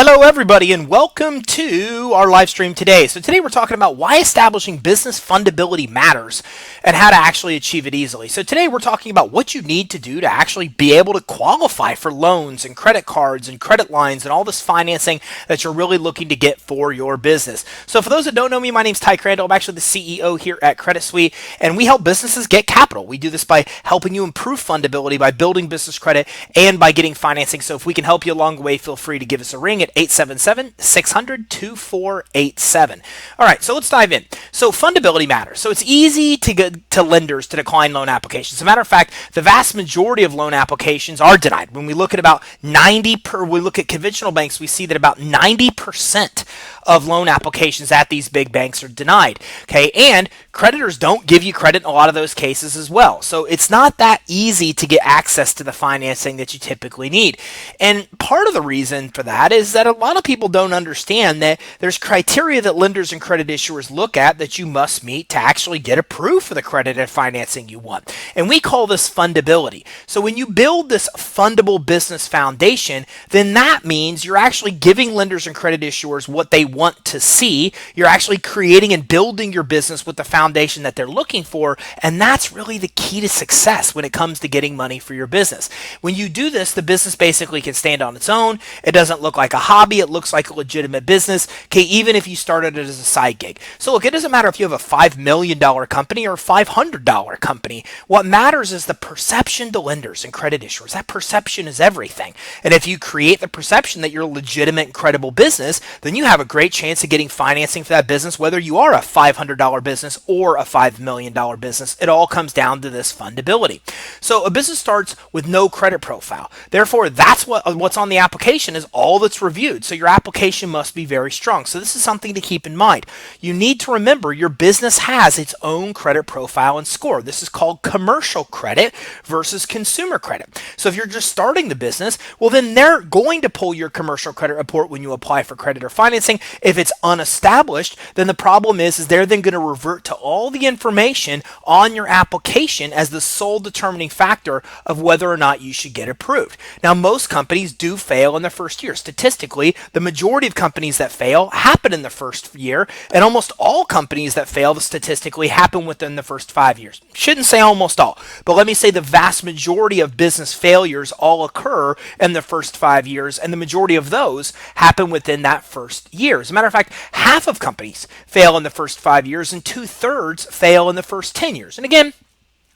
Hello everybody and welcome to our live stream today. So today we're talking about why establishing business fundability matters and how to actually achieve it easily. So today we're talking about what you need to do to actually be able to qualify for loans and credit cards and credit lines and all this financing that you're really looking to get for your business. So for those that don't know me, my name's Ty Crandall. I'm actually the CEO here at Credit Suite, and we help businesses get capital. We do this by helping you improve fundability, by building business credit, and by getting financing. So if we can help you along the way, feel free to give us a ring at 877-600-2487. All right, so let's dive in. So fundability matters. So it's easy to get to lenders to decline loan applications. As a matter of fact, the vast majority of loan applications are denied. When we look at we look at conventional banks, we see that about 90% of loan applications at these big banks are denied. Okay, and creditors don't give you credit in a lot of those cases as well. So it's not that easy to get access to the financing that you typically need. And part of the reason for that is that a lot of people don't understand that there's criteria that lenders and credit issuers look at that you must meet to actually get approved for the credit and financing you want. And we call this fundability. So when you build this fundable business foundation, then that means you're actually giving lenders and credit issuers what they want to see. You're actually creating and building your business with the foundation that they're looking for, and that's really the key to success when it comes to getting money for your business. When you do this, the business basically can stand on its own. It doesn't look like a hobby. It looks like a legitimate business, okay, even if you started it as a side gig. So look, it doesn't matter if you have a $5 million company or a $500 company. What matters is the perception to lenders and credit issuers. That perception is everything. And if you create the perception that you're a legitimate and credible business, then you have a great chance of getting financing for that business, whether you are a $500 business or a $5 million business. It all comes down to this fundability. So a business starts with no credit profile. Therefore, that's what's on the application is all that's reviewed. So your application must be very strong. So this is something to keep in mind. You need to remember your business has its own credit profile and score. This is called commercial credit versus consumer credit. So if you're just starting the business, well, then they're going to pull your commercial credit report when you apply for credit or financing. If it's unestablished, then the problem is they're then going to revert to all the information on your application as the sole determining factor of whether or not you should get approved. Now, most companies do fail in the first year. Statistically, the majority of companies that fail happen in the first year, and almost all companies that fail statistically happen within the first 5 years. Shouldn't say almost all, but let me say the vast majority of business failures all occur in the first 5 years, and the majority of those happen within that first year. As a matter of fact, half of companies fail in the first 5 years, and 2/3 fail in the first 10 years. And again,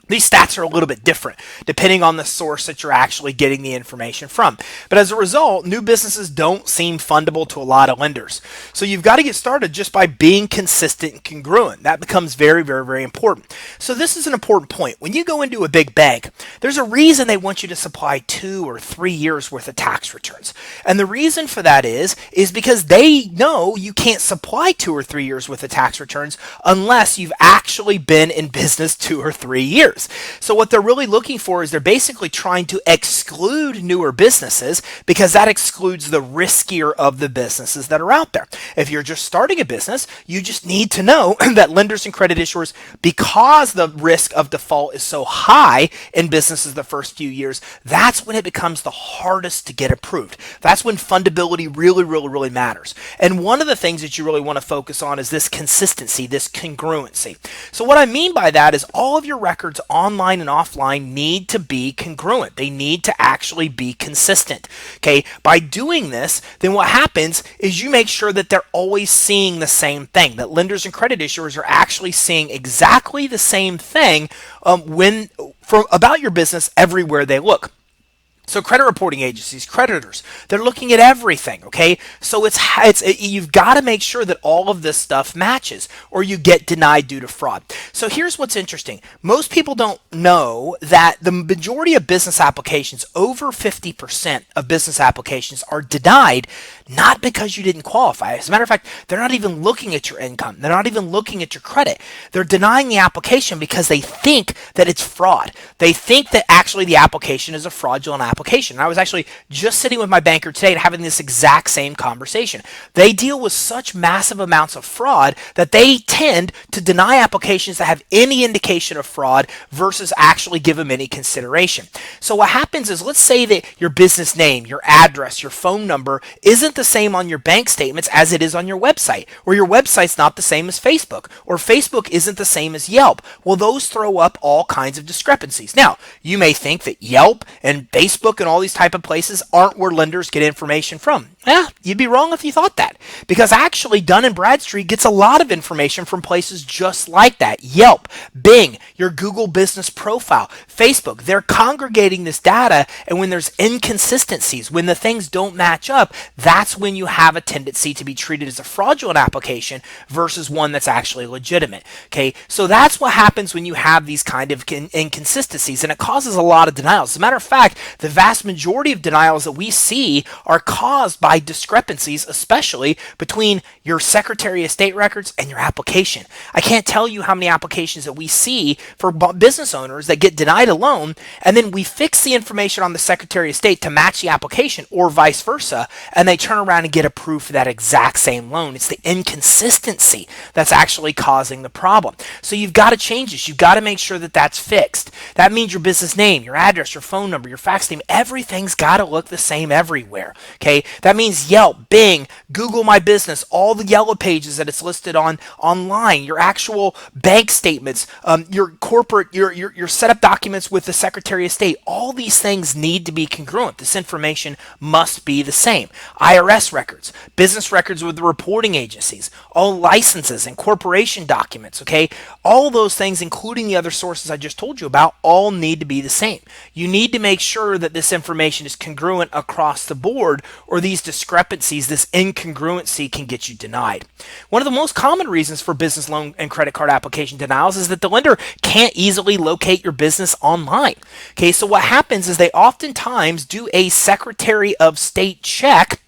these stats are a little bit different depending on the source that you're actually getting the information from. But as a result, new businesses don't seem fundable to a lot of lenders. So you've got to get started just by being consistent and congruent. That becomes very, very, very important. So this is an important point. When you go into a big bank, there's a reason they want you to supply 2 or 3 years worth of tax returns. And the reason for that is because they know you can't supply 2 or 3 years worth of tax returns unless you've actually been in business 2 or 3 years. So what they're really looking for is they're basically trying to exclude newer businesses because that excludes the riskier of the businesses that are out there. If you're just starting a business, you just need to know that lenders and credit issuers, because the risk of default is so high in businesses the first few years, that's when it becomes the hardest to get approved. That's when fundability really, really, really matters. And one of the things that you really want to focus on is this consistency, this congruency. So what I mean by that is all of your records online and offline need to be congruent. They need to actually be consistent. Okay, by doing this, then what happens is you make sure that they're always seeing the same thing, that lenders and credit issuers are actually seeing exactly the same thing about your business everywhere they look. So credit reporting agencies, creditors, they're looking at everything, okay? So you've got to make sure that all of this stuff matches or you get denied due to fraud. So here's what's interesting. Most people don't know that the majority of business applications, over 50% of business applications are denied not because you didn't qualify. As a matter of fact, they're not even looking at your income. They're not even looking at your credit. They're denying the application because they think that it's fraud. They think that actually the application is a fraudulent application. application. And I was actually just sitting with my banker today and having this exact same conversation. They deal with such massive amounts of fraud that they tend to deny applications that have any indication of fraud versus actually give them any consideration. So what happens is, let's say that your business name, your address, your phone number isn't the same on your bank statements as it is on your website, or your website's not the same as Facebook, or Facebook isn't the same as Yelp. Well, those throw up all kinds of discrepancies. Now, you may think that Yelp and Facebook and all these type of places aren't where lenders get information from. Yeah, you'd be wrong if you thought that, because actually Dun & Bradstreet gets a lot of information from places just like that. Yelp, Bing, your Google business profile, Facebook, they're congregating this data, and when there's inconsistencies, when the things don't match up, that's when you have a tendency to be treated as a fraudulent application versus one that's actually legitimate. Okay, so that's what happens when you have these kind of inconsistencies, and it causes a lot of denials. As a matter of fact, the vast majority of denials that we see are caused by discrepancies, especially between your Secretary of State records and your application. I can't tell you how many applications that we see for business owners that get denied a loan, and then we fix the information on the Secretary of State to match the application, or vice versa, and they turn around and get approved for that exact same loan. It's the inconsistency that's actually causing the problem. So you've got to change this. You've got to make sure that that's fixed. That means your business name, your address, your phone number, your fax name, everything's got to look the same everywhere. Okay, that means Yelp, Bing, Google My Business, all the yellow pages that it's listed on online, your actual bank statements, your corporate, your setup documents with the Secretary of State. All these things need to be congruent. This information must be the same. IRS records, business records with the reporting agencies, all licenses and corporation documents. Okay, all those things, including the other sources I just told you about, all need to be the same. You need to make sure that this information is congruent across the board, or these discrepancies, this incongruency, can get you denied. One of the most common reasons for business loan and credit card application denials is that the lender can't easily locate your business online. Okay, so what happens is they oftentimes do a Secretary of State check.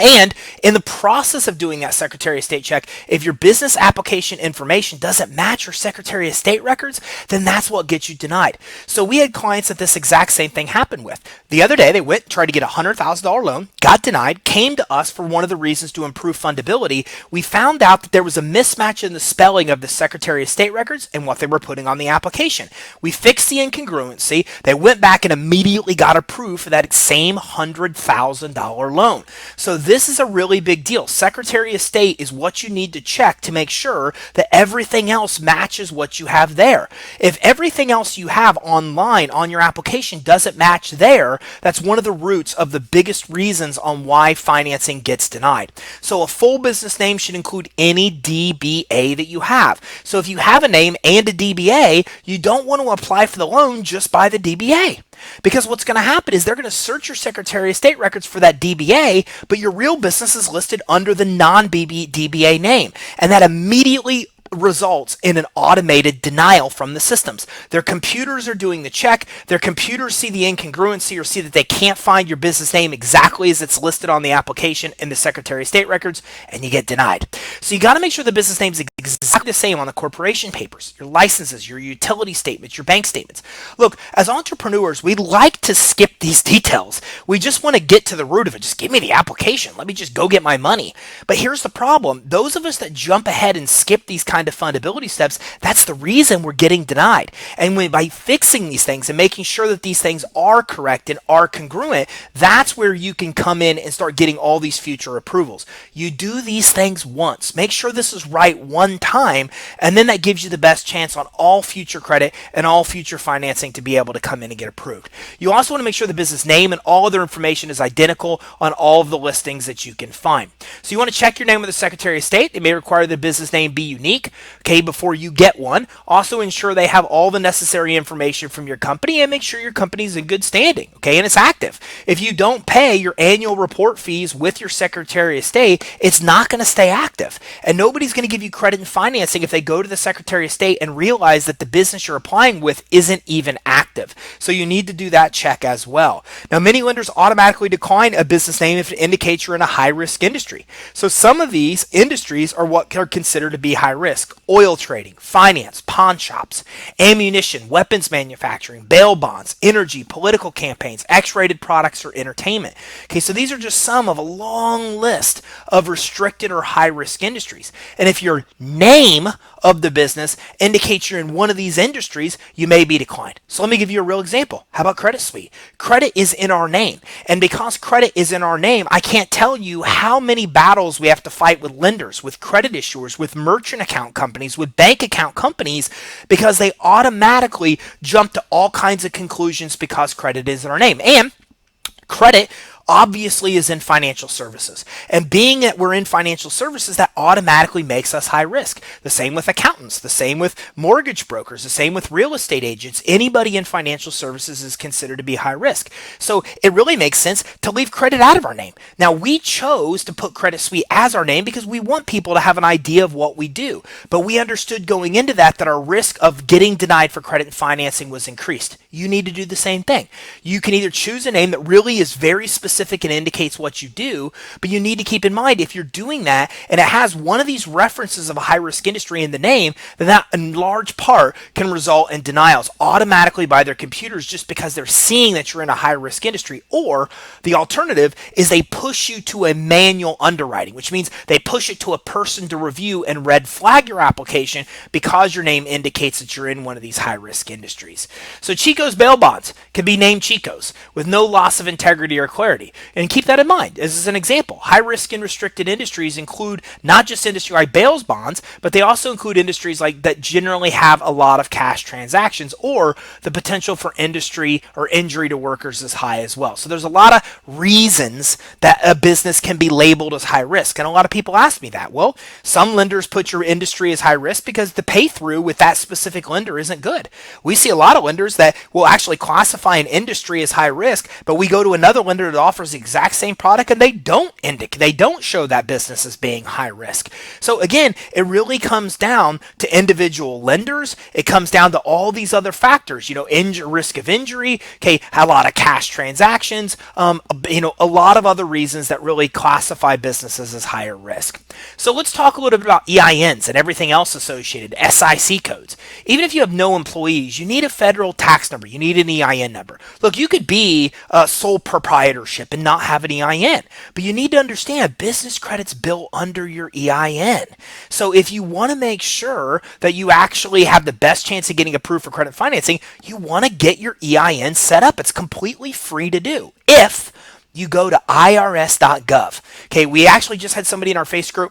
And in the process of doing that Secretary of State check, if your business application information doesn't match your Secretary of State records, then that's what gets you denied. So we had clients that this exact same thing happened with. The other day, they went and tried to get a $100,000 loan, got denied, came to us for one of the reasons to improve fundability. We found out that there was a mismatch in the spelling of the Secretary of State records and what they were putting on the application. We fixed the incongruency. They went back and immediately got approved for that same $100,000 loan. So this is a really big deal. Secretary of State is what you need to check to make sure that everything else matches what you have there. If everything else you have online on your application doesn't match there, that's one of the roots of the biggest reasons on why financing gets denied. So a full business name should include any DBA that you have. So if you have a name and a DBA, you don't want to apply for the loan just by the DBA. Because what's going to happen is they're going to search your Secretary of State records for that DBA, but your real business is listed under the non-DBA name. And that immediately results in an automated denial from the systems. Their computers are doing the check. Their computers see the incongruency or see that they can't find your business name exactly as it's listed on the application in the Secretary of State records, and you get denied. So you got to make sure the business name is exactly the same on the corporation papers, your licenses, your utility statements, your bank statements. Look, as entrepreneurs, we like to skip these details. We just want to get to the root of it. Just give me the application. Let me just go get my money. But here's the problem. Those of us that jump ahead and skip these kind of fundability steps, that's the reason we're getting denied. And by fixing these things and making sure that these things are correct and are congruent, that's where you can come in and start getting all these future approvals. You do these things once. Make sure this is right one time, and then that gives you the best chance on all future credit and all future financing to be able to come in and get approved. You also want to make sure the business name and all other information is identical on all of the listings that you can find. So you want to check your name with the Secretary of State. They may require the business name be unique, okay, before you get one. Also ensure they have all the necessary information from your company, and make sure your company is in good standing, okay, and it's active. If you don't pay your annual report fees with your Secretary of State, it's not going to stay active, and nobody's going to give you credit credit and financing if they go to the Secretary of State and realize that the business you're applying with isn't even active. So you need to do that check as well. Now, many lenders automatically decline a business name if it indicates you're in a high-risk industry. So some of these industries are what are considered to be high risk: oil trading, finance, pawn shops, ammunition, weapons manufacturing, bail bonds, energy, political campaigns, X-rated products, or entertainment. Okay, so these are just some of a long list of restricted or high-risk industries. And if your name of the business indicates you're in one of these industries, you may be declined. So let me give you a real example. How about Credit Suite? Credit is in our name. And because credit is in our name, I can't tell you how many battles we have to fight with lenders, with credit issuers, with merchant account companies, with bank account companies, because they automatically jump to all kinds of conclusions because credit is in our name. And credit obviously is in financial services. And being that we're in financial services, that automatically makes us high risk. The same with accountants, the same with mortgage brokers, the same with real estate agents. Anybody in financial services is considered to be high risk. So it really makes sense to leave credit out of our name. Now, we chose to put Credit Suite as our name because we want people to have an idea of what we do. But we understood going into that our risk of getting denied for credit and financing was increased. You need to do the same thing. You can either choose a name that really is very specific and indicates what you do, but you need to keep in mind if you're doing that and it has one of these references of a high-risk industry in the name, then that in large part can result in denials automatically by their computers just because they're seeing that you're in a high-risk industry. Or the alternative is they push you to a manual underwriting, which means they push it to a person to review and red flag your application because your name indicates that you're in one of these high-risk industries. So Chico's bail bonds can be named Chico's with no loss of integrity or clarity. And keep that in mind. As an example, high-risk and restricted industries include not just industry like bail bonds, but they also include industries like that generally have a lot of cash transactions, or the potential for industry or injury to workers is high as well. So there's a lot of reasons that a business can be labeled as high risk. And a lot of people ask me that. Well, some lenders put your industry as high risk because the pay through with that specific lender isn't good. We see a lot of lenders that will actually classify an industry as high risk, but we go to another lender that offers the exact same product and they don't show that business as being high risk. So again, it really comes down to individual lenders. It comes down to all these other factors, risk of injury, okay, a lot of cash transactions, a lot of other reasons that really classify businesses as higher risk. So let's talk a little bit about EINs and everything else associated, SIC codes. Even if you have no employees, you need a federal tax number. You need an EIN number. Look, you could be a sole proprietorship and not have an EIN, but you need to understand business credit's built under your EIN. So if you want to make sure that you actually have the best chance of getting approved for credit financing, you want to get your EIN set up. It's completely free to do if you go to irs.gov. Okay, we actually just had somebody in our Facebook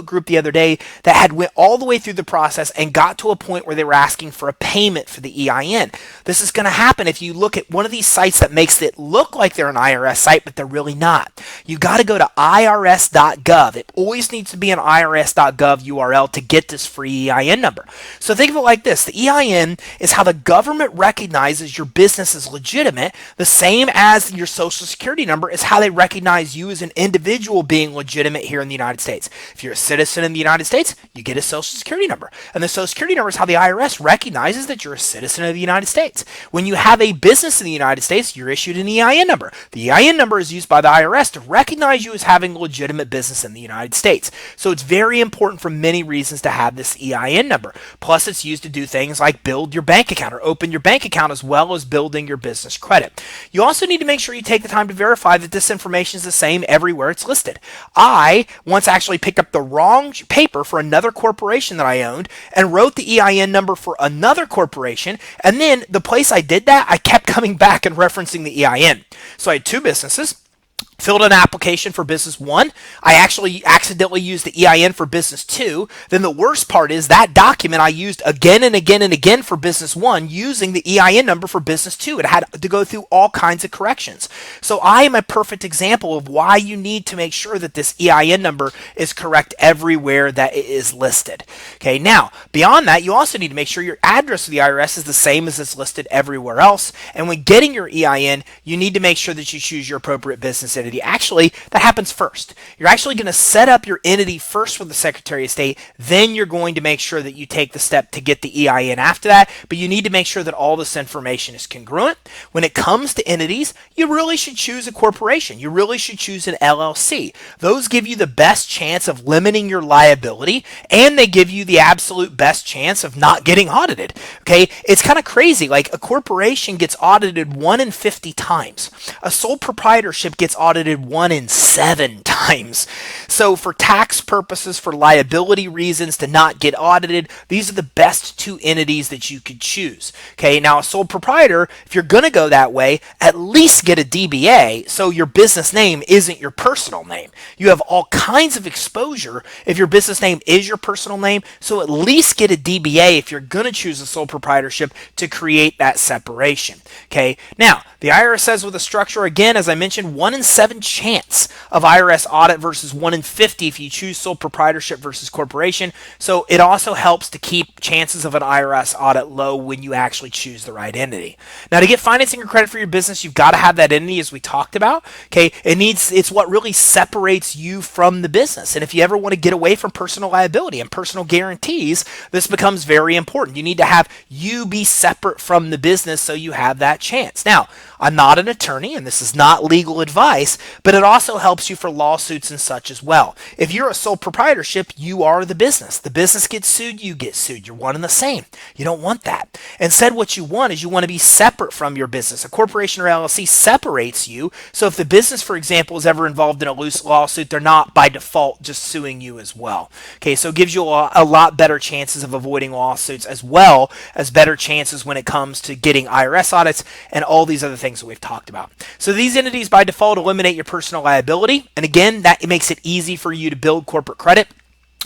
group the other day that had went all the way through the process and got to a point where they were asking for a payment for the EIN. This is going to happen if you look at one of these sites that makes it look like they're an IRS site, but they're really not. You got to go to irs.gov. It always needs to be an irs.gov URL to get this free EIN number. So think of it like this. The EIN is how the government recognizes your business is legitimate, the same as your Social Security number is how they recognize you as an individual being legitimate here in the United States. If you're a citizen in the United States, you get a Social Security number. And the Social Security number is how the IRS recognizes that you're a citizen of the United States. When you have a business in the United States, you're issued an EIN number. The EIN number is used by the IRS to recognize you as having a legitimate business in the United States. So it's very important for many reasons to have this EIN number. Plus, it's used to do things like build your bank account or open your bank account as well as building your business credit. You also need to make sure you take the time to verify that this information is the same everywhere it's listed. I once actually picked up the wrong paper for another corporation that I owned and wrote the EIN number for another corporation, and then the place I did that, I kept coming back and referencing the EIN. So I had two businesses. Filled an application for business one. I actually accidentally used the EIN for business two. Then the worst part is that document I used again and again and again for business one using the EIN number for business two. It had to go through all kinds of corrections. So I am a perfect example of why you need to make sure that this EIN number is correct everywhere that it is listed. Okay, now beyond that, you also need to make sure your address to the IRS is the same as it's listed everywhere else. And when getting your EIN, you need to make sure that you choose your appropriate business entity entity. Actually, that happens first. You're actually going to set up your entity first with the Secretary of State, then you're going to make sure that you take the step to get the EIN after that, but you need to make sure that all this information is congruent. When it comes to entities, you really should choose a corporation. You really should choose an LLC. Those give you the best chance of limiting your liability, and they give you the absolute best chance of not getting audited. Okay, it's kind of crazy. Like, a corporation gets audited 1 in 50 times. A sole proprietorship gets audited 1 in 7 times. So for tax purposes, for liability reasons, to not get audited, these are the best two entities that you could choose. Okay, now a sole proprietor, if you're going to go that way, at least get a DBA so your business name isn't your personal name. You have all kinds of exposure if your business name is your personal name, so at least get a DBA if you're going to choose a sole proprietorship to create that separation. Okay, now the IRS says with a structure, again, as I mentioned, 1 in 7 chance of IRS audit versus 1 in 50 if you choose sole proprietorship versus corporation. So it also helps to keep chances of an IRS audit low when you actually choose the right entity. Now, to get financing or credit for your business, you've got to have that entity, as we talked about. Okay, it's what really separates you from the business. And if you ever want to get away from personal liability and personal guarantees, this becomes very important. You need to have you be separate from the business so you have that chance. Now, I'm not an attorney, and this is not legal advice, but it also helps you for lawsuits and such as well. If you're a sole proprietorship, you are the business. The business gets sued, you get sued. You're one and the same. You don't want that. Instead, what you want is you want to be separate from your business. A corporation or LLC separates you, so if the business, for example, is ever involved in a loose lawsuit, they're not by default just suing you as well. Okay, so it gives you a lot better chances of avoiding lawsuits, as well as better chances when it comes to getting IRS audits and all these other things that we've talked about. So these entities by default eliminate your personal liability, and again, that makes it easy for you to build corporate credit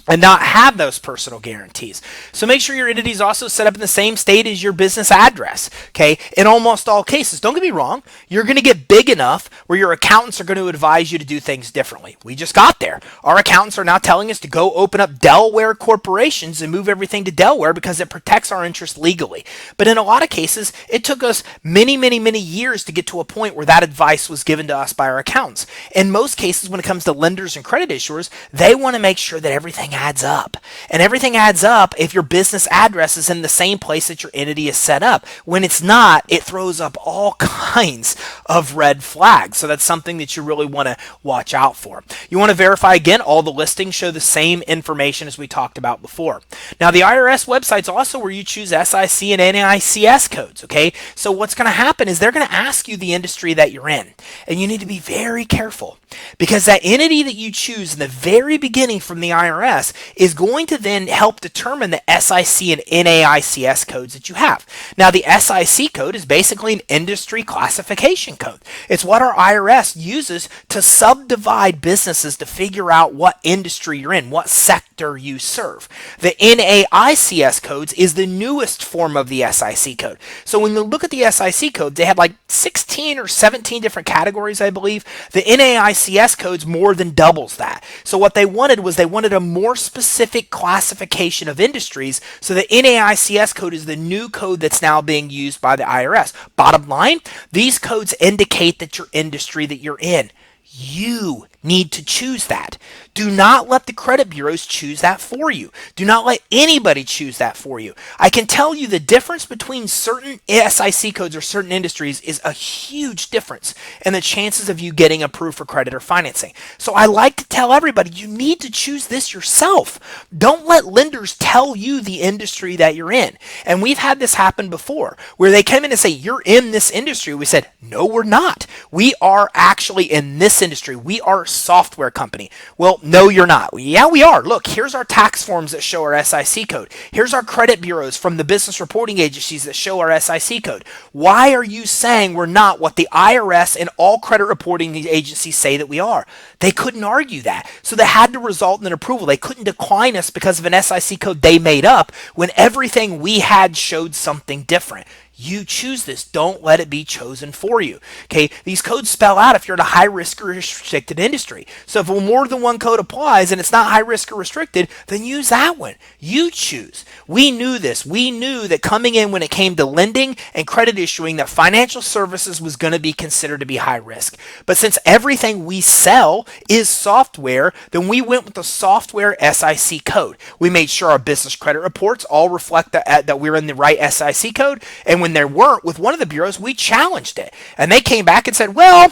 and not have those personal guarantees. So make sure your entity is also set up in the same state as your business address. Okay, in almost all cases. Don't get me wrong, you're going to get big enough where your accountants are going to advise you to do things differently. We just got there. Our accountants are now telling us to go open up Delaware corporations and move everything to Delaware because it protects our interests legally. But in a lot of cases, it took us many years to get to a point where that advice was given to us by our accountants. In most cases, when it comes to lenders and credit issuers, they want to make sure that everything adds up. And everything adds up if your business address is in the same place that your entity is set up. When it's not, it throws up all kinds of red flags. So that's something that you really want to watch out for. You want to verify, again, all the listings show the same information as we talked about before. Now, the IRS website's also where you choose SIC and NAICS codes, okay? So what's going to happen is they're going to ask you the industry that you're in. And you need to be very careful, because that entity that you choose in the very beginning from the IRS is going to then help determine the SIC and NAICS codes that you have. Now, the SIC code is basically an industry classification code. It's what our IRS uses to subdivide businesses to figure out what industry you're in, what sector you serve. The NAICS codes is the newest form of the SIC code. So when you look at the SIC code, they had like 16 or 17 different categories, I believe. The NAICS code's more than doubles that. So what they wanted was they wanted a more specific classification of industries, so the NAICS code is the new code that's now being used by the IRS. Bottom line, these codes indicate that your industry that you're in. You need to choose that. Do not let the credit bureaus choose that for you. Do not let anybody choose that for you. I can tell you the difference between certain SIC codes or certain industries is a huge difference in the chances of you getting approved for credit or financing. So I like to tell everybody, you need to choose this yourself. Don't let lenders tell you the industry that you're in. And we've had this happen before, where they come in and say, you're in this industry. We said, no, we're not. We are actually in this industry. We are a software company. Well, no, you're not. Yeah, we are. Look, here's our tax forms that show our SIC code. Here's our credit bureaus from the business reporting agencies that show our SIC code. Why are you saying we're not what the IRS and all credit reporting agencies say that we are? They couldn't argue that. So they had to result in an approval. They couldn't decline us because of an SIC code they made up when everything we had showed something different. You choose this. Don't let it be chosen for you. Okay, these codes spell out if you're in a high risk or restricted industry. So if more than one code applies and it's not high risk or restricted, then use that one. You choose. We knew this. We knew that coming in when it came to lending and credit issuing, that financial services was going to be considered to be high risk. But since everything we sell is software, then we went with the software SIC code. We made sure our business credit reports all reflect that we're in the right SIC code. And when there weren't, with one of the bureaus, we challenged it. And they came back and said, well,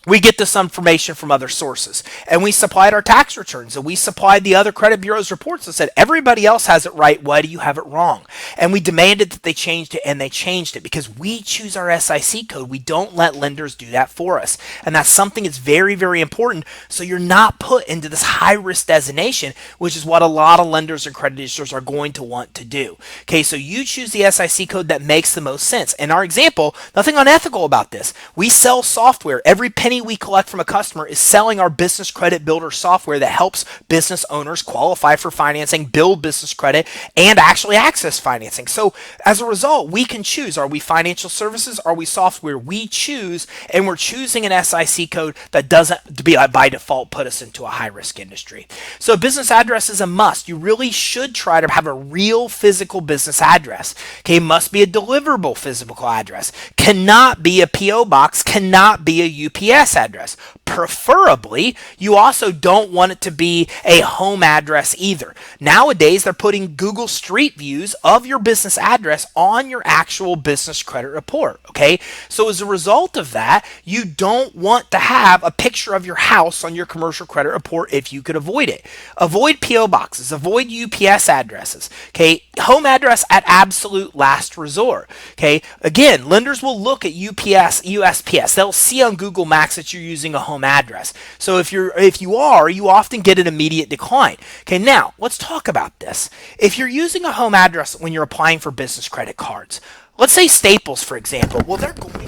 we get this information from other sources. And we supplied our tax returns, and we supplied the other credit bureau's reports that said, everybody else has it right, why do you have it wrong? And we demanded that they changed it, and they changed it because we choose our SIC code. We don't let lenders do that for us. And that's something that's very, very important, so you're not put into this high-risk designation, which is what a lot of lenders and credit issuers are going to want to do. Okay, so you choose the SIC code that makes the most sense. In our example, nothing unethical about this. We sell software. Every penny we collect from a customer is selling our business credit builder software that helps business owners qualify for financing, build business credit, and actually access financing. So as a result, we can choose. Are we financial services? Are we software? We choose, and we're choosing an SIC code that doesn't by default put us into a high-risk industry. So business address is a must. You really should try to have a real physical business address. Okay, must be a deliverable physical address. Cannot be a PO box, cannot be a UPS address. Preferably, you also don't want it to be a home address either. Nowadays, they're putting Google Street Views of your business address on your actual business credit report, okay? So as a result of that, you don't want to have a picture of your house on your commercial credit report if you could avoid it. Avoid PO boxes, avoid UPS addresses, okay? Home address at absolute last resort, okay? Again, lenders will look at UPS, USPS. They'll see on Google Maps that you're using a home address. So if you often get an immediate decline. Okay, now let's talk about this. If you're using a home address when you're applying for business credit cards, let's say Staples, for example, well, they're going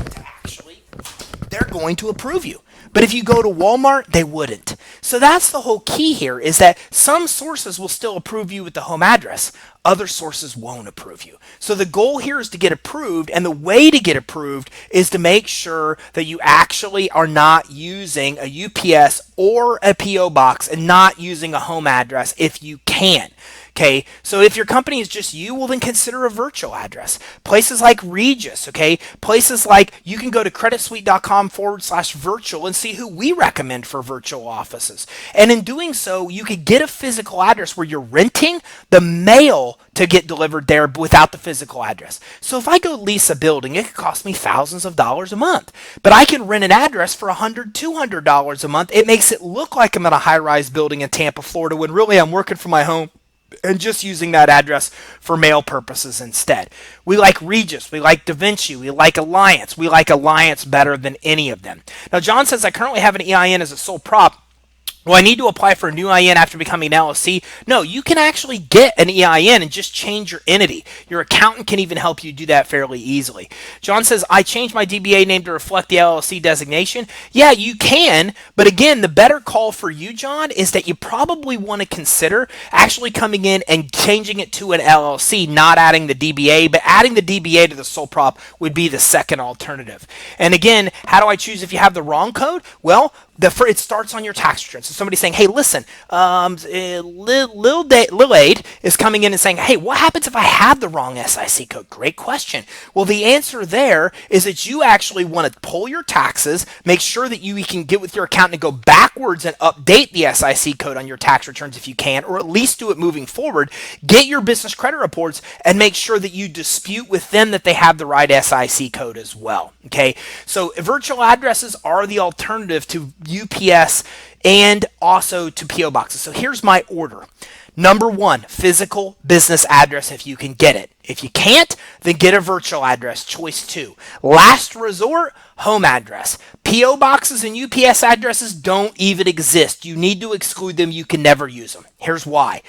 to approve you. But if you go to Walmart, they wouldn't. So that's the whole key here, is that some sources will still approve you with the home address. Other sources won't approve you. So the goal here is to get approved, and the way to get approved is to make sure that you actually are not using a UPS or a PO box and not using a home address if you can. Okay, so if your company is just you, well then consider a virtual address. Places like Regis, okay, places like you can go to creditsuite.com/virtual and see who we recommend for virtual offices. And in doing so, you could get a physical address where you're renting the mail to get delivered there without the physical address. So if I go lease a building, it could cost me thousands of dollars a month. But I can rent an address for $100, $200 a month. It makes it look like I'm in a high-rise building in Tampa, Florida, when really I'm working from my home and just using that address for mail purposes instead. We like Regis, we like DaVinci, we like Alliance. We like Alliance better than any of them. Now, John says, I currently have an EIN as a sole prop. Well, I need to apply for a new EIN after becoming an LLC. No, you can actually get an EIN and just change your entity. Your accountant can even help you do that fairly easily. John says, I changed my DBA name to reflect the LLC designation. Yeah, you can, but again, the better call for you, John, is that you probably want to consider actually coming in and changing it to an LLC, not adding the DBA, but adding the DBA to the sole prop would be the second alternative. And again, how do I choose if you have the wrong code? Well, it starts on your tax return. So somebody's saying, hey, listen, Lil Aid is coming in and saying, hey, what happens if I have the wrong SIC code? Great question. Well, the answer there is that you actually want to pull your taxes, make sure that you can get with your accountant and go backwards and update the SIC code on your tax returns if you can, or at least do it moving forward. Get your business credit reports and make sure that you dispute with them that they have the right SIC code as well. Okay, so virtual addresses are the alternative to UPS and also to PO boxes. So here's my order. Number one, physical business address if you can get it. If you can't, then get a virtual address, choice 2. Last resort, home address. PO boxes and UPS addresses don't even exist. You need to exclude them. You can never use them. Here's why.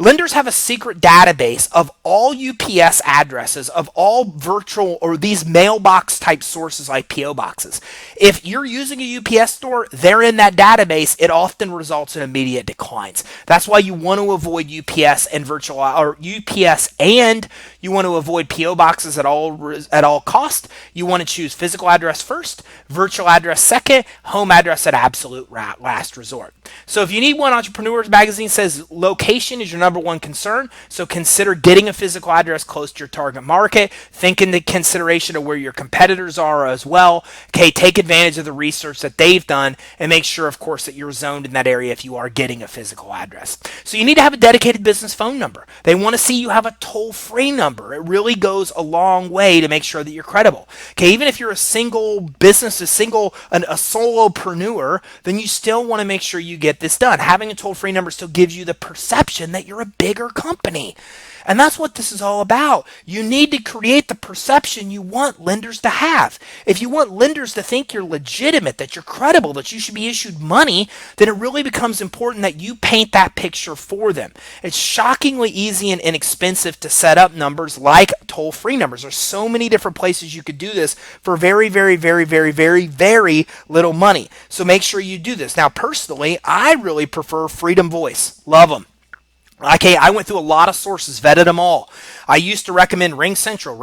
Lenders have a secret database of all UPS addresses, of all virtual or these mailbox type sources like PO boxes. If you're using a UPS store, they're in that database. It often results in immediate declines. That's why you want to avoid UPS and virtual or UPS, and you want to avoid PO boxes at all cost. You want to choose physical address first, virtual address second, home address at absolute last resort. So if you need one, Entrepreneurs Magazine says location is your number one concern. So consider getting a physical address close to your target market. Think into consideration of where your competitors are as well. Okay, take advantage of the research that they've done and make sure, of course, that you're zoned in that area if you are getting a physical address. So you need to have a dedicated business phone number. They want to see you have a toll-free number. It really goes a long way to make sure that you're credible. Okay, even if you're a single business, a solopreneur, then you still want to make sure you get this done. Having a toll-free number still gives you the perception that you're a bigger company. And that's what this is all about. You need to create the perception you want lenders to have. If you want lenders to think you're legitimate, that you're credible, that you should be issued money, then it really becomes important that you paint that picture for them. It's shockingly easy and inexpensive to set up numbers like toll-free numbers. There's so many different places you could do this for very, very, very, very, very, very little money. So make sure you do this. Now, personally, I really prefer Freedom Voice. Love them. Okay, I went through a lot of sources, vetted them all. I used to recommend Ring Central.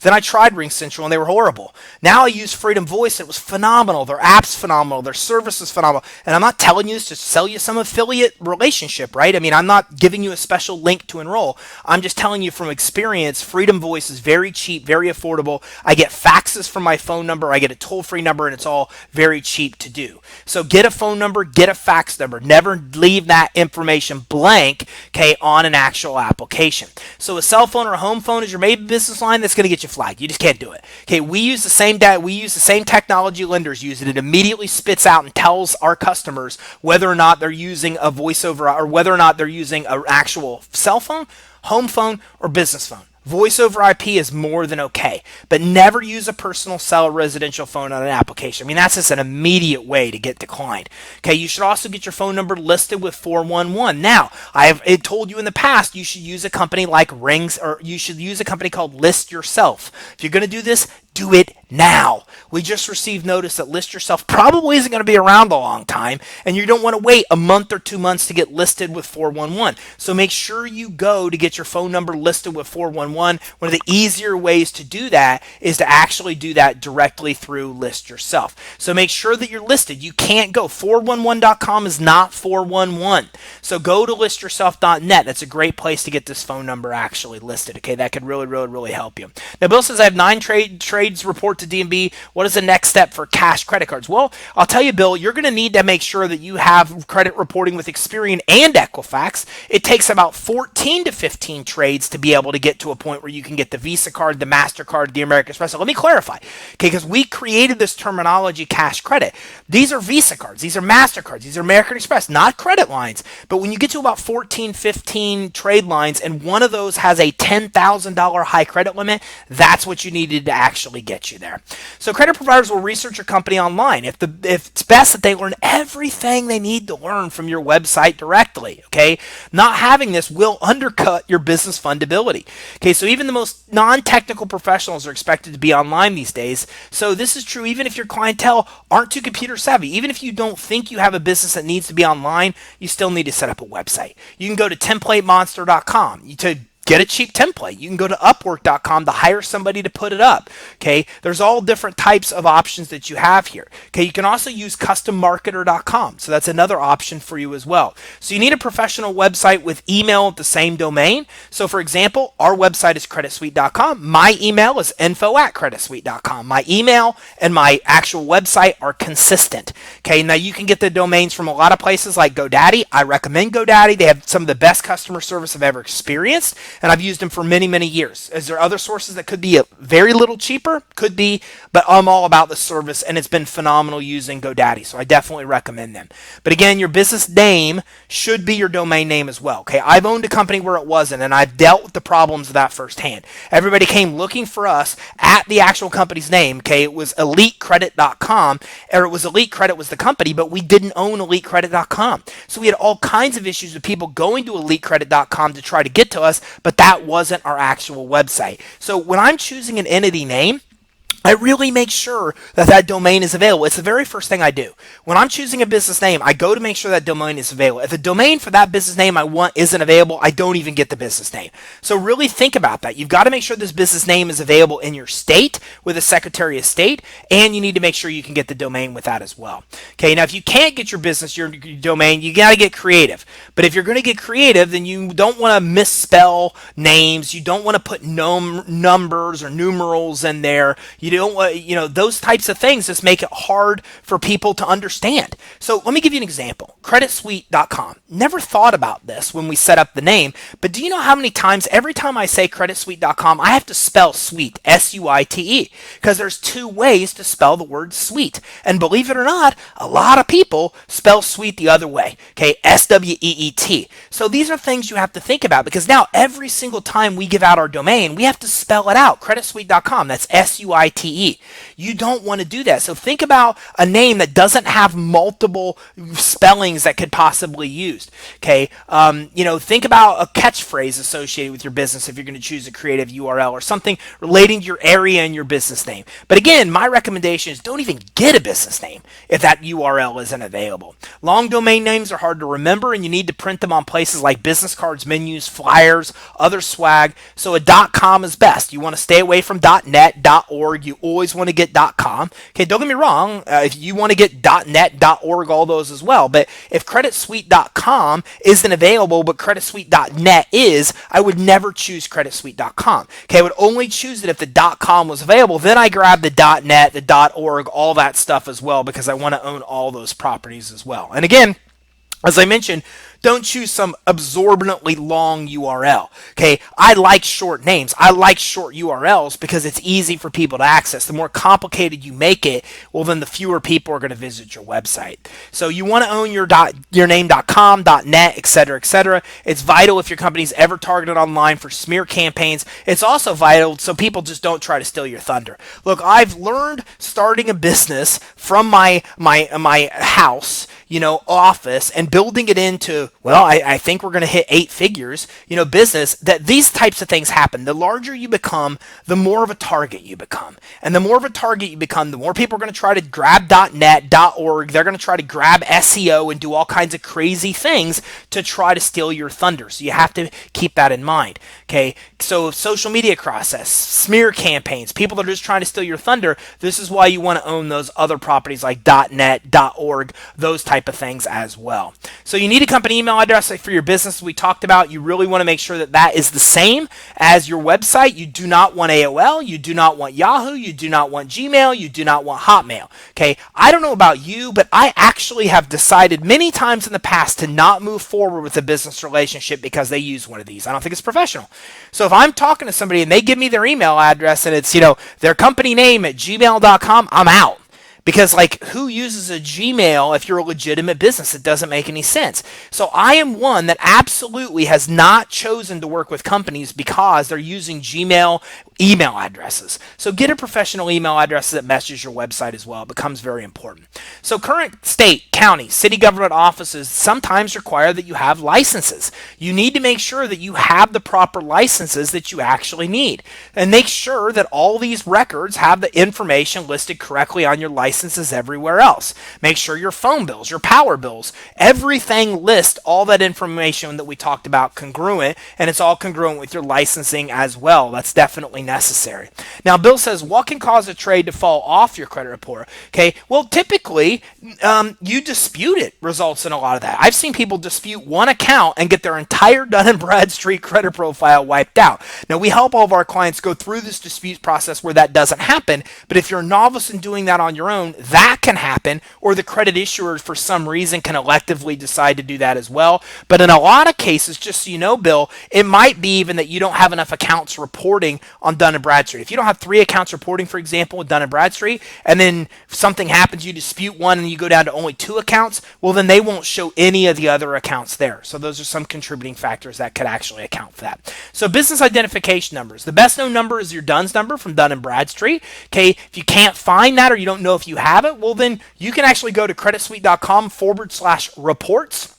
Then I tried Ring Central and they were horrible. Now I use Freedom Voice and it was phenomenal. Their app's phenomenal. Their service is phenomenal. And I'm not telling you this to sell you some affiliate relationship, right? I mean, I'm not giving you a special link to enroll. I'm just telling you from experience, Freedom Voice is very cheap, very affordable. I get faxes from my phone number. I get a toll-free number and it's all very cheap to do. So get a phone number, get a fax number. Never leave that information blank, okay, on an actual application. So a cell phone or a home phone is your main business line, that's going to get you flagged. You just can't do it. Okay, we use the same technology lenders use, and it immediately spits out and tells our customers whether or not they're using a voice over, or whether or not they're using an actual cell phone, home phone, or business phone. Voice over IP is more than okay, but never use a personal cell or residential phone on an application. I mean, that's just an immediate way to get declined. Okay, you should also get your phone number listed with 411. Now, I've told you in the past you should use a company like Rings, or you should use a company called List Yourself. If you're going to do this, do it now. We just received notice that List Yourself probably isn't going to be around a long time, and you don't want to wait a month or 2 months to get listed with 411. So make sure you go to get your phone number listed with 411. One of the easier ways to do that is to actually do that directly through List Yourself. So make sure that you're listed. You can't go. 411.com is not 411. So go to listyourself.net. That's a great place to get this phone number actually listed. Okay, that could really, really, really help you. Now, Bill says I have 9 trades report to DMB. What is the next step for cash credit cards? Well, I'll tell you, Bill, you're going to need to make sure that you have credit reporting with Experian and Equifax. It takes about 14 to 15 trades to be able to get to a point where you can get the Visa card, the MasterCard, the American Express. So let me clarify, okay, because we created this terminology, cash credit. These are Visa cards, these are MasterCards, these are American Express, not credit lines. But when you get to about 14, 15 trade lines and one of those has a $10,000 high credit limit, that's what you needed to actually get you there. So credit providers will research your company online. If it's best that they learn everything they need to learn from your website directly, okay? Not having this will undercut your business fundability. Okay, so even the most non-technical professionals are expected to be online these days. So this is true even if your clientele aren't too computer savvy. Even if you don't think you have a business that needs to be online, you still need to set up a website. You can go to templatemonster.com to get a cheap template. You can go to upwork.com to hire somebody to put it up. Okay, there's all different types of options that you have here. Okay, you can also use custommarketer.com. So that's another option for you as well. So you need a professional website with email at the same domain. So for example, our website is creditsuite.com. My email is info@creditsuite.com. My email and my actual website are consistent. Okay, now you can get the domains from a lot of places like GoDaddy. I recommend GoDaddy. They have some of the best customer service I've ever experienced. and I've used them for many, many years. Is there other sources that could be a very little cheaper? Could be, but I'm all about the service, and it's been phenomenal using GoDaddy, so I definitely recommend them. But again, your business name should be your domain name as well. Okay, I've owned a company where it wasn't, and I've dealt with the problems of that firsthand. Everybody came looking for us at the actual company's name. Okay, it was elitecredit.com, or it was Elite Credit was the company, but we didn't own elitecredit.com. So we had all kinds of issues with people going to elitecredit.com to try to get to us, but that wasn't our actual website. So when I'm choosing an entity name, I really make sure that that domain is available. It's the very first thing I do. When I'm choosing a business name, I go to make sure that domain is available. If the domain for that business name I want isn't available, I don't even get the business name. So really think about that. You've got to make sure this business name is available in your state with the Secretary of State, and you need to make sure you can get the domain with that as well. Okay, now if you can't get your domain, you got to get creative. But if you're going to get creative, then you don't want to misspell names. You don't want to put numbers or numerals in there. You don't want, those types of things just make it hard for people to understand. So let me give you an example. CreditSuite.com. Never thought about this when we set up the name, but do you know how many times, every time I say CreditSuite.com, I have to spell suite, S-U-I-T-E, because there's two ways to spell the word suite. And believe it or not, a lot of people spell suite the other way, okay, S-W-E-E-T. So these are things you have to think about, because now every single time we give out our domain, we have to spell it out, CreditSuite.com. That's S-U-I-T-E. You don't want to do that. So think about a name that doesn't have multiple spellings that could possibly used. Okay, think about a catchphrase associated with your business if you're going to choose a creative URL or something relating to your area and your business name. But again, my recommendation is don't even get a business name if that URL isn't available. Long domain names are hard to remember, and you need to print them on places like business cards, menus, flyers, other swag. So a .com is best. You want to stay away from .net, .org. You always want to get .com. Okay, don't get me wrong. If you want to get .net, .org, all those as well. But if CreditSuite.com isn't available, but CreditSuite.net is, I would never choose CreditSuite.com. Okay, I would only choose it if the .com was available. Then I grab the .net, the .org, all that stuff as well, because I want to own all those properties as well. And again, as I mentioned, don't choose some absorbently long URL. Okay, I like short names. I like short URLs because it's easy for people to access. The more complicated you make it, well, then the fewer people are going to visit your website. So you want to own your name.com, .net, etc., etc. It's vital if your company's ever targeted online for smear campaigns. It's also vital so people just don't try to steal your thunder. Look, I've learned starting a business from my house, office, and building it into, well, I think we're going to hit 8 figures, business, that these types of things happen. The larger you become, the more of a target you become. And the more of a target you become, the more people are going to try to grab .net, .org. They're going to try to grab SEO and do all kinds of crazy things to try to steal your thunder. So you have to keep that in mind. Okay, so social media process, smear campaigns, people that are just trying to steal your thunder, this is why you want to own those other properties like .net, .org, those type of things as well. So you need a company email address for your business we talked about. You really want to make sure that that is the same as your website. You do not want AOL, you do not want Yahoo, you do not want Gmail, you do not want Hotmail. Okay, I don't know about you, but I actually have decided many times in the past to not move forward with a business relationship because they use one of these. I don't think it's professional. So if I'm talking to somebody and they give me their email address and it's, their company name at gmail.com, I'm out. Because who uses a Gmail if you're a legitimate business? It doesn't make any sense. So I am one that absolutely has not chosen to work with companies because they're using Gmail email addresses. So get a professional email address that matches your website as well. It becomes very important. So current state, county, city government offices sometimes require that you have licenses. You need to make sure that you have the proper licenses that you actually need. And make sure that all these records have the information listed correctly on your licenses everywhere else. Make sure your phone bills, your power bills, everything lists all that information that we talked about congruent, and it's all congruent with your licensing as well. That's definitely necessary. Now, Bill says, what can cause a trade to fall off your credit report? Okay, well, typically, you dispute it results in a lot of that. I've seen people dispute one account and get their entire Dun & Bradstreet credit profile wiped out. Now, we help all of our clients go through this dispute process where that doesn't happen, but if you're a novice in doing that on your own, that can happen, or the credit issuer, for some reason, can electively decide to do that as well. But in a lot of cases, just so you know, Bill, it might be even that you don't have enough accounts reporting on Dun & Bradstreet. If you don't have 3 accounts reporting, for example, with Dun & Bradstreet, and then something happens, you dispute one and you go down to only 2 accounts, well, then they won't show any of the other accounts there. So those are some contributing factors that could actually account for that. So business identification numbers. The best known number is your DUNS number from Dun & Bradstreet. Okay, if you can't find that or you don't know if you have it, well, then you can actually go to creditsuite.com/reports.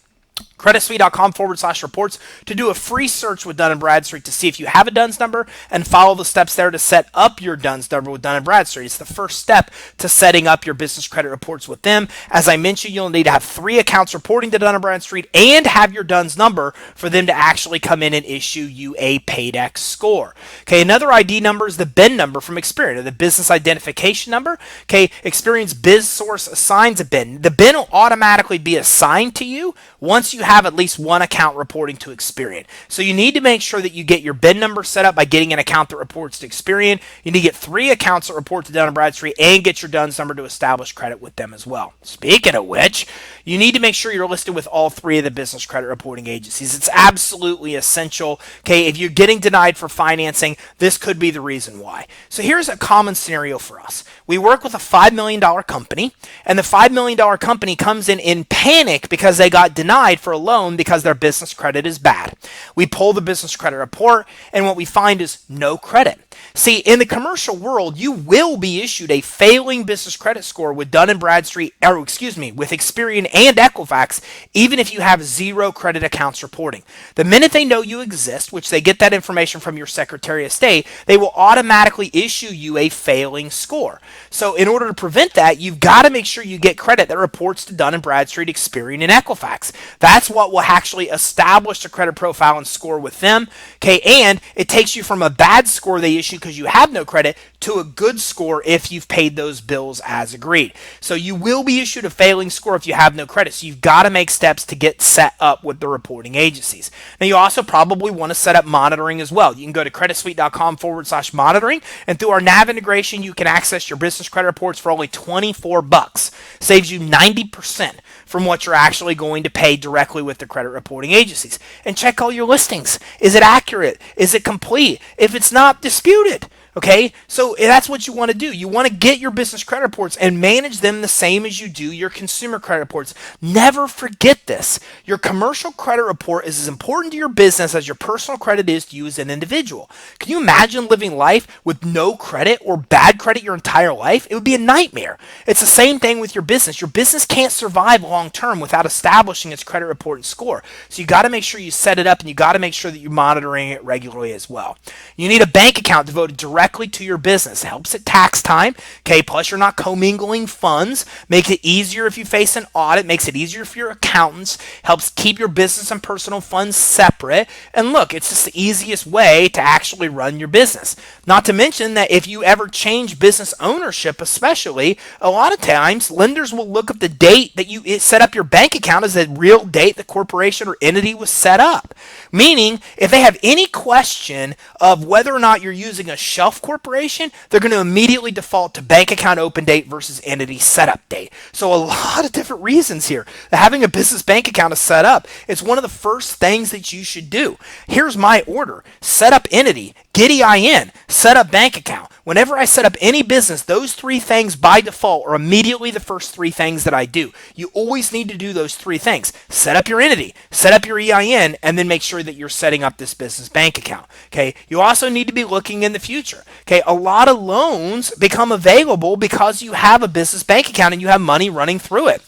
creditsuite.com/reports to do a free search with Dun & Bradstreet to see if you have a DUNS number and follow the steps there to set up your DUNS number with Dun & Bradstreet. It's the first step to setting up your business credit reports with them. As I mentioned, you'll need to have 3 accounts reporting to Dun & Bradstreet and have your DUNS number for them to actually come in and issue you a PAYDEX score. Okay, another ID number is the BIN number from Experian, or the business identification number. Okay, Experian's BizSource assigns a BIN. The BIN will automatically be assigned to you once you have at least one account reporting to Experian. So you need to make sure that you get your BIN number set up by getting an account that reports to Experian. You need to get 3 accounts that report to Dun & Bradstreet and get your DUNS number to establish credit with them as well. Speaking of which, you need to make sure you're listed with all 3 of the business credit reporting agencies. It's absolutely essential. Okay, if you're getting denied for financing, this could be the reason why. So here's a common scenario for us. We work with a $5 million company, and the $5 million company comes in panic because they got denied for a loan because their business credit is bad. We pull the business credit report, and what we find is no credit. See, in the commercial world, you will be issued a failing business credit score with Dun & Bradstreet, with Experian and Equifax, even if you have 0 credit accounts reporting. The minute they know you exist, which they get that information from your Secretary of State, they will automatically issue you a failing score. So in order to prevent that, you've got to make sure you get credit that reports to Dun & Bradstreet, Experian, and Equifax. That's what will actually establish the credit profile and score with them. Okay, and it takes you from a bad score they issue because you have no credit to a good score if you've paid those bills as agreed. So you will be issued a failing score if you have no credit. So you've got to make steps to get set up with the reporting agencies. Now you also probably want to set up monitoring as well. You can go to creditsuite.com/monitoring, and through our nav integration, you can access your business credit reports for only $24. Saves you 90% from what you're actually going to pay directly with the credit reporting agencies. And check all your listings. Is it accurate? Is it complete? If it's not, dispute it. Okay, so that's what you want to do. You want to get your business credit reports and manage them the same as you do your consumer credit reports. Never forget this. Your commercial credit report is as important to your business as your personal credit is to you as an individual. Can you imagine living life with no credit or bad credit your entire life? It would be a nightmare. It's the same thing with your business. Your business can't survive long term without establishing its credit report and score. So you got to make sure you set it up, and you got to make sure that you're monitoring it regularly as well. You need a bank account devoted directly to your business. It helps at tax time. Okay, plus you're not commingling funds. Makes it easier if you face an audit. Makes it easier for your accountants. Helps keep your business and personal funds separate. And look, it's just the easiest way to actually run your business. Not to mention that if you ever change business ownership, especially, a lot of times lenders will look up the date that you set up your bank account as the real date the corporation or entity was set up. Meaning, if they have any question of whether or not you're using a shelf corporation, they're going to immediately default to bank account open date versus entity setup date. So a lot of different reasons here. Having a business bank account is set up. It's one of the first things that you should do. Here's my order. Set up entity, get EIN, set up bank account. Whenever I set up any business, those 3 things by default are immediately the first 3 things that I do. You always need to do those 3 things. Set up your entity, set up your EIN, and then make sure that you're setting up this business bank account. Okay. You also need to be looking in the future. Okay. A lot of loans become available because you have a business bank account and you have money running through it.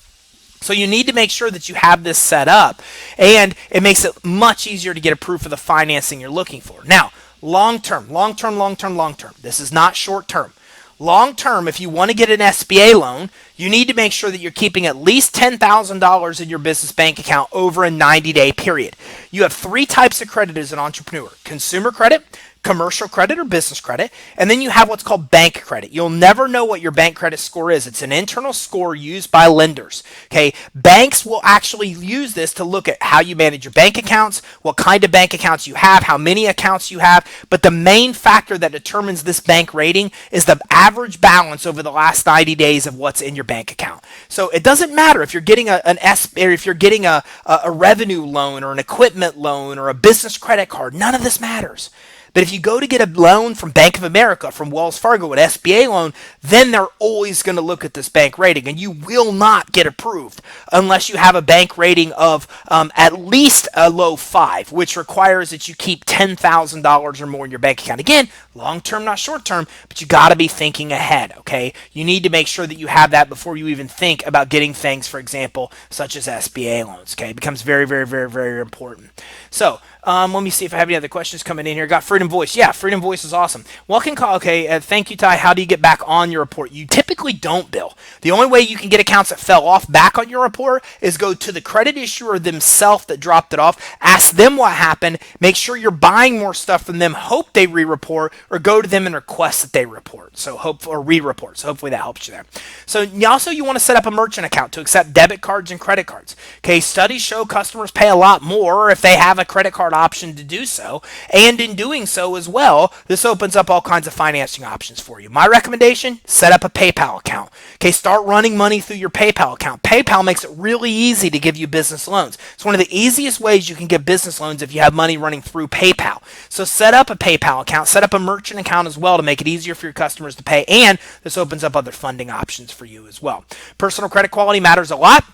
So you need to make sure that you have this set up, and it makes it much easier to get approved for the financing you're looking for. Now, long term. This is not short term. Long term, if you want to get an SBA loan, You need to make sure that you're keeping at least $10,000 in your business bank account over a 90-day period. You have 3 types of credit as an entrepreneur: consumer credit, commercial credit or business credit, and then you have what's called bank credit. You'll never know what your bank credit score is. It's an internal score used by lenders. Okay, banks will actually use this to look at how you manage your bank accounts, what kind of bank accounts you have, how many accounts you have, but the main factor that determines this bank rating is the average balance over the last 90 days of what's in your bank account. So it doesn't matter if you're getting or if you're getting a revenue loan or an equipment loan or a business credit card. None of this matters. But if you go to get a loan from Bank of America, from Wells Fargo, an SBA loan, then they're always going to look at this bank rating, and you will not get approved unless you have a bank rating of at least a low 5, which requires that you keep $10,000 or more in your bank account. Again, long-term, not short-term, but you got to be thinking ahead, okay? You need to make sure that you have that before you even think about getting things, for example, such as SBA loans, okay? It becomes very, very, very, very important. So, let me see if I have any other questions coming in here. Got Freedom Voice. Yeah, Freedom Voice is awesome. Welcome call. Okay, thank you, Ty. How do you get back on your report? You typically don't bill. The only way you can get accounts that fell off back on your report is go to the credit issuer themselves that dropped it off, ask them what happened, make sure you're buying more stuff from them, hope they re-report, or go to them and request that they report. So re-report. So hopefully that helps you there. So you want to set up a merchant account to accept debit cards and credit cards. Okay, studies show customers pay a lot more if they have a credit card option to do so, and in doing so as well, this opens up all kinds of financing options for you. My recommendation: set up a PayPal account. Okay, start running money through your PayPal account. PayPal makes it really easy to give you business loans. It's one of the easiest ways you can get business loans if you have money running through PayPal. So set up a PayPal account, set up a merchant account as well to make it easier for your customers to pay, and this opens up other funding options for you as well. Personal credit quality matters a lot,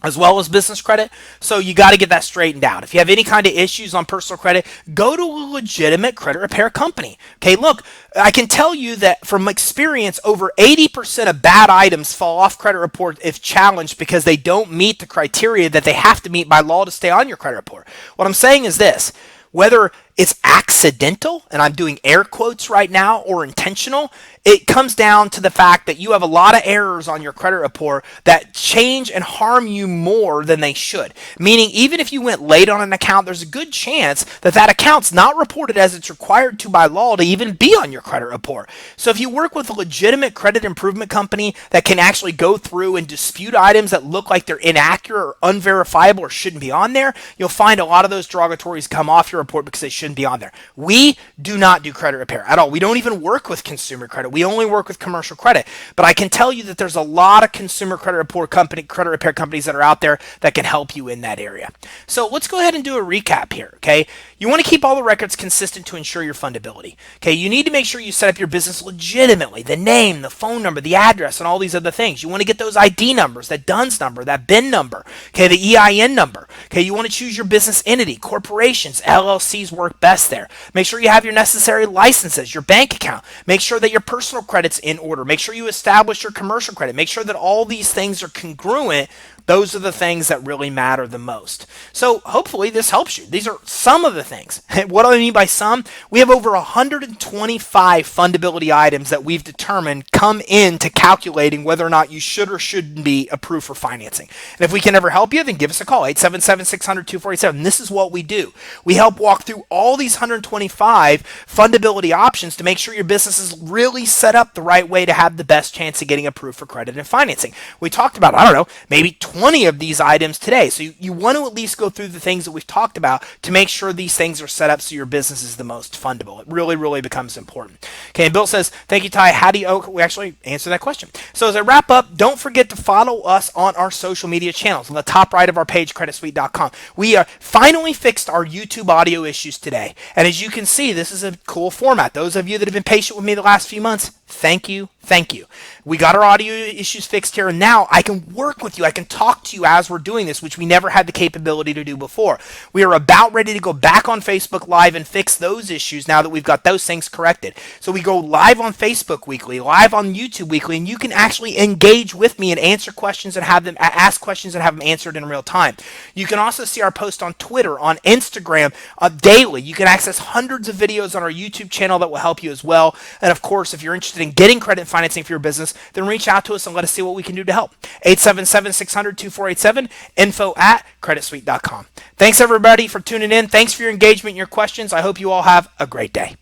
as well as business credit, so you got to get that straightened out. If you have any kind of issues on personal credit, go to a legitimate credit repair company. Okay, look, I can tell you that from experience, over 80% of bad items fall off credit report if challenged because they don't meet the criteria that they have to meet by law to stay on your credit report. What I'm saying is this: whether it's accidental, and I'm doing air quotes right now, or intentional, it comes down to the fact that you have a lot of errors on your credit report that change and harm you more than they should. Meaning, even if you went late on an account, there's a good chance that that account's not reported as it's required to by law to even be on your credit report. So if you work with a legitimate credit improvement company that can actually go through and dispute items that look like they're inaccurate or unverifiable or shouldn't be on there, you'll find a lot of those derogatories come off your report because they shouldn't be on there. We do not do credit repair at all. We don't even work with consumer credit. We only work with commercial credit. But I can tell you that there's a lot of consumer credit repair companies that are out there that can help you in that area. So let's go ahead and do a recap here, okay? You want to keep all the records consistent to ensure your fundability. Okay, you need to make sure you set up your business legitimately. The name, the phone number, the address, and all these other things. You want to get those ID numbers, that DUNS number, that BIN number, okay, the EIN number. Okay, you want to choose your business entity. Corporations, LLCs work best there. Make sure you have your necessary licenses, your bank account. Make sure that your personal credit's in order. Make sure you establish your commercial credit. Make sure that all these things are congruent. Those are the things that really matter the most. So hopefully this helps you. These are some of the things. What do I mean by some? We have over 125 fundability items that we've determined come into calculating whether or not you should or shouldn't be approved for financing. And if we can ever help you, then give us a call, 877-600-2487. This is what we do. We help walk through all these 125 fundability options to make sure your business is really set up the right way to have the best chance of getting approved for credit and financing. We talked about, I don't know, maybe 20 of these items today. So you want to at least go through the things that we've talked about to make sure these things are set up so your business is the most fundable. It really, really becomes important. Okay, and Bill says, thank you, Ty. How do you, we actually answered that question. So as I wrap up, don't forget to follow us on our social media channels. On the top right of our page, creditsuite.com. We finally fixed our YouTube audio issues today. And as you can see, this is a cool format. Those of you that have been patient with me the last few months, thank you. Thank you. We got our audio issues fixed here, and now I can work with you. I can talk to you as we're doing this, which we never had the capability to do before. We are about ready to go back on Facebook Live and fix those issues now that we've got those things corrected. So we go live on Facebook weekly, live on YouTube weekly, and you can actually engage with me and answer questions and have them ask questions and have them answered in real time. You can also see our post on Twitter, on Instagram, daily. You can access hundreds of videos on our YouTube channel that will help you as well. And of course, if you're interested interested in getting credit financing for your business, then reach out to us and let us see what we can do to help. 877-600-2487, info@creditsuite.com. Thanks everybody for tuning in. Thanks for your engagement and your questions. I hope you all have a great day.